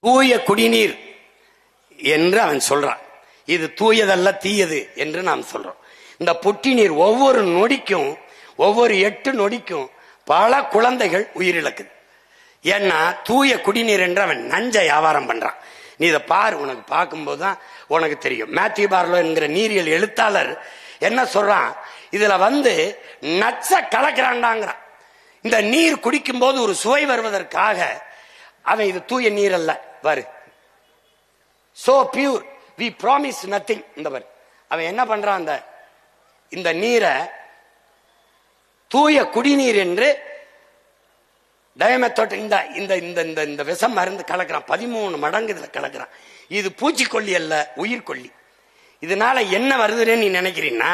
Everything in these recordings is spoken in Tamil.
தூய குடிநீர் என்று அவன் சொல்றான். இது தூயதல்ல தீயது என்று நாம் சொல்றோம். இந்த புட்டி நீர் ஒவ்வொரு நொடிக்கும் ஒவ்வொரு 8 நொடிக்கும் பல குழந்தைகள் உயிரிழக்குது. ஏன்னா தூய குடிநீர் என்று அவன் நஞ்ச வியாபாரம் பண்றான். நீ இதை பாரு, உனக்கு பார்க்கும்போது தான் உனக்கு தெரியும். மேத்யூ பார்லோ என்கிற நீரியல் எழுத்தாளர் என்ன சொல்றான், இதுல நச்ச கலக்கிறான்டாங்கிறான். இந்த நீர் குடிக்கும் போது ஒரு சுவை வருவதற்காக அவன் இது தூய நீர் அல்ல வரு, so pure we promise nothing. இந்த வரு அவன் என்ன பண்றான், இந்த நீரை தூய குடிநீர் என்று டயமெத்தோட் இந்த விஷம் மருந்து கலக்கிறான். 13 மடங்கு இதுல கலக்கிறான். இது பூச்சிக்கொல்லி அல்ல, உயிர்கொல்லி. இதனால என்ன வருதுன்னு நீ நினைக்கிறீன்னா,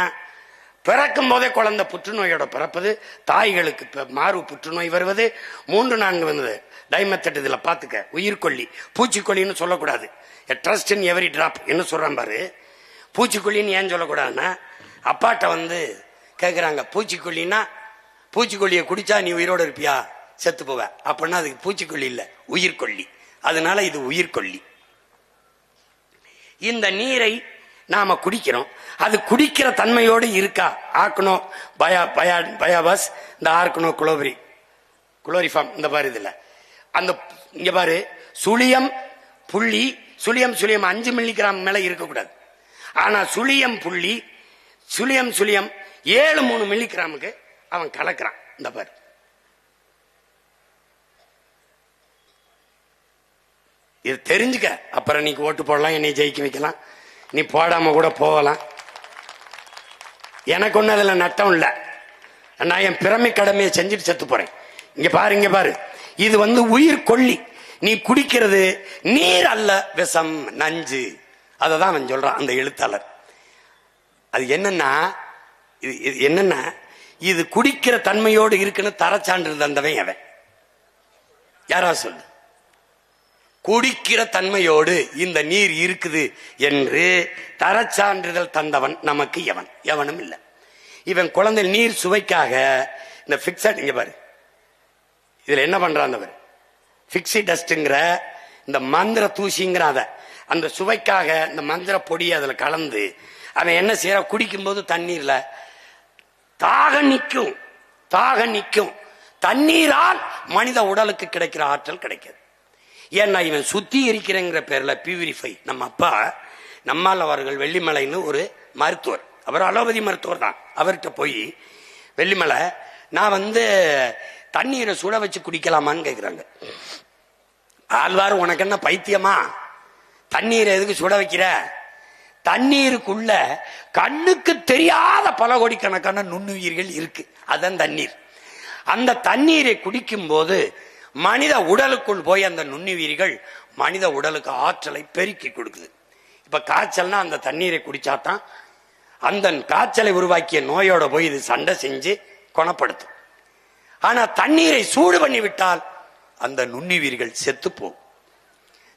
பிறக்கும் போதே குழந்தை புற்றுநோயோட பிறப்பது, தாய்களுக்கு மாறு புற்றுநோய் வருவது, 3-4 வந்தது டைமெத்தட். இதுல பாத்துக்க, உயிர்கொல்லி. பூச்சிக்கொல்லின்னு சொல்லக்கூடாது. ட்ரஸ்ட் இன் எவரி டிராப் என்ன சொல்றான் பாரு. பூச்சிக்கொல்லின்னு ஏன் சொல்லக்கூடாதுன்னா, அப்பாட்ட கேக்குறாங்க, பூச்சிக்கொல்லின்னா பூச்சிக்கொல்லியை குடிச்சா நீ உயிரோட இருப்பியா, செத்து போவ. அப்படின்னா அதுக்கு பூச்சிக்கொல்லி இல்ல, உயிர்கொல்லி. அதனால இது உயிர்கொல்லி. இந்த நீரை நாம குடிக்கிறோம். அது குடிக்கிற தன்மையோடு இருக்கா? ஆர்கனோ பயாபாஸ், இந்த ஆர்கனோ குளோரிஃபார்ம், இந்த பாரு இதுல அந்த இங்க பாரு, சுழியம் புள்ளி, சுழியம் 5 மில்லிகிராம் மேல இருக்கக்கூடாது. ஆனா சுழியம் புள்ளி சுழியம் 7-3 மில்லிகிராமுக்கு அவன் கலக்கிறான். இந்த பாரு, இது தெரிஞ்சுக்க. அப்புறம் நீ ஓட்டு போடலாம், என்னை ஜெயிக்க வைக்கலாம், நீ போடாம கூட போகலாம். எனக்கு ஒண்ணு அதுல நட்டம் இல்ல. நான் என் பிறமை கடமையை செஞ்சுட்டு செத்து போறேன். இங்க பாரு, இது உயிர் கொல்லி. நீ குடிக்கிறது நீர் அல்ல, விஷம், நஞ்சு. அததான் அவன் சொல்றான் அந்த எழுத்தாளர். அது என்னன்னா இது குடிக்கிற தன்மையோடு இருக்குன்னு தரச்சான்று தந்தவன் அவன். யாரா சொல்லு, குடிக்கிற தன்மையோடு இந்த நீர் இருக்குது என்று தரச்சான்றிதழ் தந்தவன் நமக்கு எவனும் இல்லை. இவன் குழந்தை நீர் சுவைக்காக இந்த பிக்சட், இங்க பாரு, இதுல என்ன பண்றான், பிக்ஸி டஸ்ட்ங்கிற இந்த மந்திர தூசிங்கிற அந்த சுவைக்காக இந்த மந்திர பொடி அதுல கலந்து அவன் என்ன செய்யற, குடிக்கும் போது தண்ணீர்ல தாக நிக்கும். தண்ணீரால் மனித உடலுக்கு கிடைக்கிற ஆற்றல் கிடைக்கிறது. ஏன்னா இவன் சுத்திகரிக்கிறங்கிற பேர்ல பியூரிஃபை. நம்ம அப்பா நம்மால் அவர்கள் வெள்ளிமலைன்னு ஒரு மருத்துவர், அவர் அலோபதி மருத்துவர் தான். அவர்கிட்ட போய், வெள்ளிமலை, நான் தண்ணீரை சுட வச்சு குடிக்கலாமான்னு கேட்கிறாங்க. ஆழ்வார், உனக்கு என்ன பைத்தியமா, தண்ணீரை எதுக்கு சுட வைக்கிற? தண்ணீருக்குள்ள கண்ணுக்கு தெரியாத பல கோடிக்கணக்கான நுண்ணுயிர்கள் இருக்கு, அதான் தண்ணீர். அந்த தண்ணீரை குடிக்கும் போது மனித உடலுக்குள் போய் அந்த நுண்ணுயிர்கள் மனித உடலுக்கு ஆற்றலை பெருக்கி கொடுக்குது. இப்ப காய்ச்சல்னா அந்த தண்ணீரை குடிச்சாதான் அந்த காய்ச்சலை உருவாக்கிய நோயோட போய் இது சண்டை செஞ்சு குணப்படுத்தும். ஆனா தண்ணீரை சூடு பண்ணி விட்டால் அந்த நுண்ணுயிர்கள்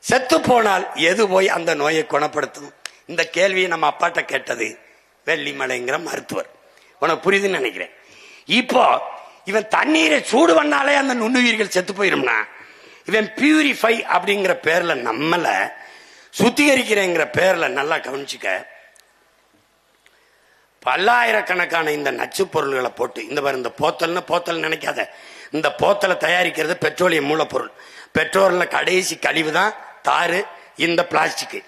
செத்து போனால் எது போய் அந்த நோயை குணப்படுத்தும்? இந்த கேள்வியை நம்ம அப்பாட்ட கேட்டது வெள்ளிமலைங்கிற மருத்துவர். உனக்கு புரியுதுன்னு நினைக்கிறேன். இப்போ இவன் தண்ணீரை சூடு பண்ணாலே அந்த நுண்ணுயிர்கள் செத்து போயிரும்னா, இவன் பியூரிஃபை அப்படிங்கிற பேர்ல நம்மள சுத்திகரிக்கிறேங்கிற பேர்ல நல்லா கவனிச்சுக்க, பல்லாயிரக்கணக்கான இந்த நச்சு பொருள்களை போட்டு, இந்த போத்தல் நினைக்காத, இந்த போத்தலை தயாரிக்கிறது பெட்ரோலியம் மூலப்பொருள். பெட்ரோல்ல கடைசி கழிவு தான் தாரு, இந்த பிளாஸ்டிக்.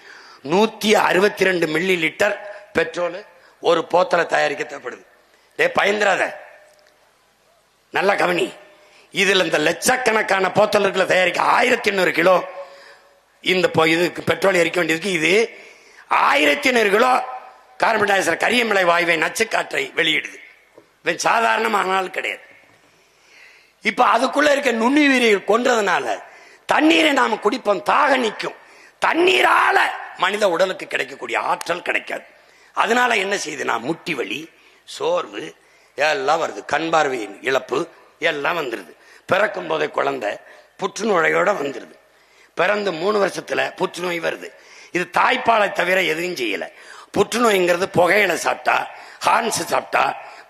162 மில்லி லிட்டர் பெட்ரோல் ஒரு போத்தலை தயாரிக்க தேவைப்படுது. பயந்துராத, நல்லா கவனி. இதுல இந்த லட்சக்கணக்கான போத்தல்களை தயாரிக்க 1800 கிலோ இந்த இதுக்கு பெட்ரோல் எரிக்க வேண்டியதுக்கு, இது 1800 கிலோ கார்பன் டை ஆக்சைடு, கரியமிலை வாயுவை, நச்சுக்காற்றை வெளியிடுது. சாதாரணமான கிடையாது. இப்ப அதுக்குள்ள இருக்க நுண்ணுயிரிகள் கொன்றதுனால தண்ணீரை நாம குடிப்போம், தாக நிற்கும். தண்ணீரால மனித உடலுக்கு கிடைக்கக்கூடிய ஆற்றல் கிடைக்காது. அதனால என்ன செய்யுதுன்னா, முட்டி வலி, சோர்வு எல்லாம் வருது, கண் பார்வையின் இழப்பு எல்லாம் வந்துருது. பிறக்கும் போதே குழந்தை புற்றுநோயோட வந்துருது. பிறந்து 3 வருஷத்துல புற்றுநோய் வருது. இது தாய்ப்பாலை தவிர எதுவும் செய்யல. புற்றுநோய்ங்கிறது புகையில சாப்பிட்டா, ஹார்ன்ஸ் சாப்பிட்டா,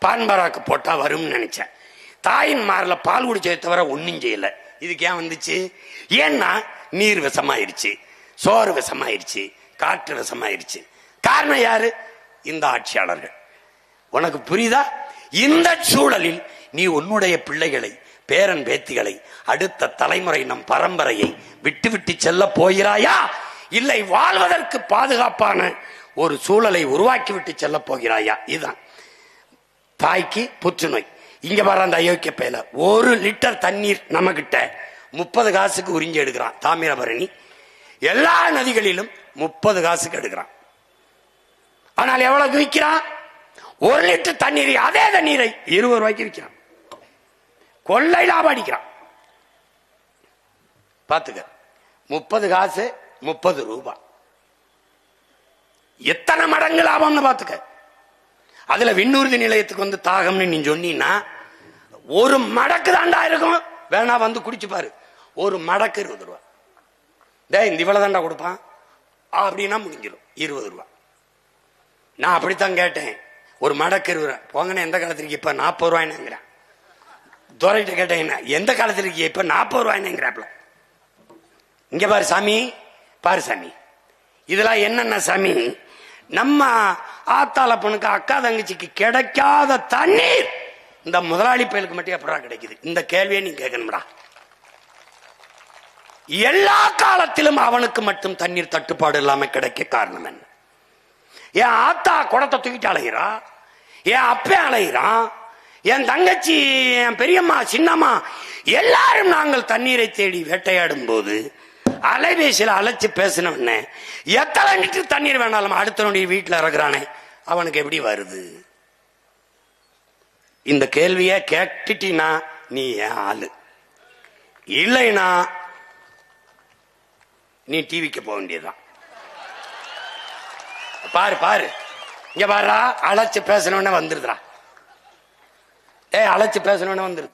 பான்பராக்கு போட்டா வரும்னு நினைச்சேன். தாயின் மாரில பால் குடிச்சதை தவிர ஒன்னும் செய்யல. இதுக்கு ஏன் வந்துச்சு? ஏன்னா நீர் விஷமாயிருச்சு, சோறு விஷமாயிருச்சு, காற்று விஷமாயிருச்சு. காரணம் யாரு? இந்த ஆட்சியாளர்கள். உனக்கு புரியுதா? இந்த சூழலில் நீ உன்னுடைய பிள்ளைகளை, பேரன் பேத்திகளை, அடுத்த தலைமுறை, நம் பரம்பரையை விட்டு விட்டு செல்ல போகிறாயா, இல்லை வாழ்வதற்கு பாதுகாப்பான ஒரு சூழலை உருவாக்கி விட்டு செல்ல போகிறாயா? இதுதான். தாய்க்கு புற்றுநோய். இங்க வர அந்த அயோக்கிய பையல 1 லிட்டர் தண்ணீர் நம்ம கிட்ட 30 காசுக்கு உறிஞ்சி எடுக்கிறான். தாமிரபரணி எல்லா நதிகளிலும் 30 காசுக்கு எடுக்கிறான். ஆனால் எவ்வளவு விற்கிறான்? 1 லிட்டர் தண்ணீரை, அதே தண்ணீரை 20 ரூபாய்க்கு விற்கிறான். கொள்ளை லாபம் அடிக்கிறான். பாத்துக்க, 30 காசு 30 ரூபாய், எத்தனை மடங்கு லாபம்னு பாத்துக்க. அதுல விண்ணூர்தி நிலையத்துக்கு வந்து தாகம்னு நீ சொன்னீன்னா 1 மடக்கு தாண்டா இருக்கும். வேணா வந்து குடிச்சு பாரு. 1 மடக்கு 20 ரூபாய். இந்த இவ்வளவு தாண்டா கொடுப்பான் அப்படின்னா முடிஞ்சிடும் 20 ரூபாய். நான் அப்படித்தான் கேட்டேன். 1 மடக்கு 20 ரூபாய். போங்கன்னு எந்த காலத்திற்கு இப்ப 40 ரூபாய்னுங்கிறேன். துரைகிட்ட கேட்டேன், எந்த காலத்திற்கு இப்ப 40 ரூபாய்னுங்கிறாப்ல. இங்க பாரு சாமி, பாரு சாமி, இதெல்லாம் என்னென்ன சாமி? நம்ம ஆத்தாள பொண்ணுக்கு, அக்கா தங்கச்சிக்கு கிடைக்காத தண்ணீர் இந்த முதலாளி பயலுக்கு மட்டும் எப்படா கிடைக்குது? இந்த கேள்வியை நீ கேட்கணும்டா. எல்லா காலத்திலும் அவனுக்கு மட்டும் தண்ணீர் தட்டுப்பாடு இல்லாம கிடைக்க காரணம் என்ன? என் ஆத்தா குடத்தை தூக்கிட்டு அலைகிறா, என் அப்பே அலைகிறான், என் தங்கச்சி, என் பெரியம்மா, சின்னம்மா, எல்லாரும் நாங்கள் தண்ணீரை தேடி வேட்டையாடும் போது அலைபேசியில் அழைச்சு பேசினவன எத்தனை லிட்டர் தண்ணீர் வேணாலும் அடுத்தவனுடைய வீட்டில் இறக்குறானே, அவனுக்கு எப்படி வருது? இந்த கேள்விய கேட்டுட்டீனா நீ ஏன் ஆளு, இல்லைனா நீ டிவிக்கு போக வேண்டியதுதான். பாரு பாரு, இங்க பாரு, அழைச்சு பேசணும்னு வந்துருதுடா. அழைச்சு பேசணும்னு வந்துருது.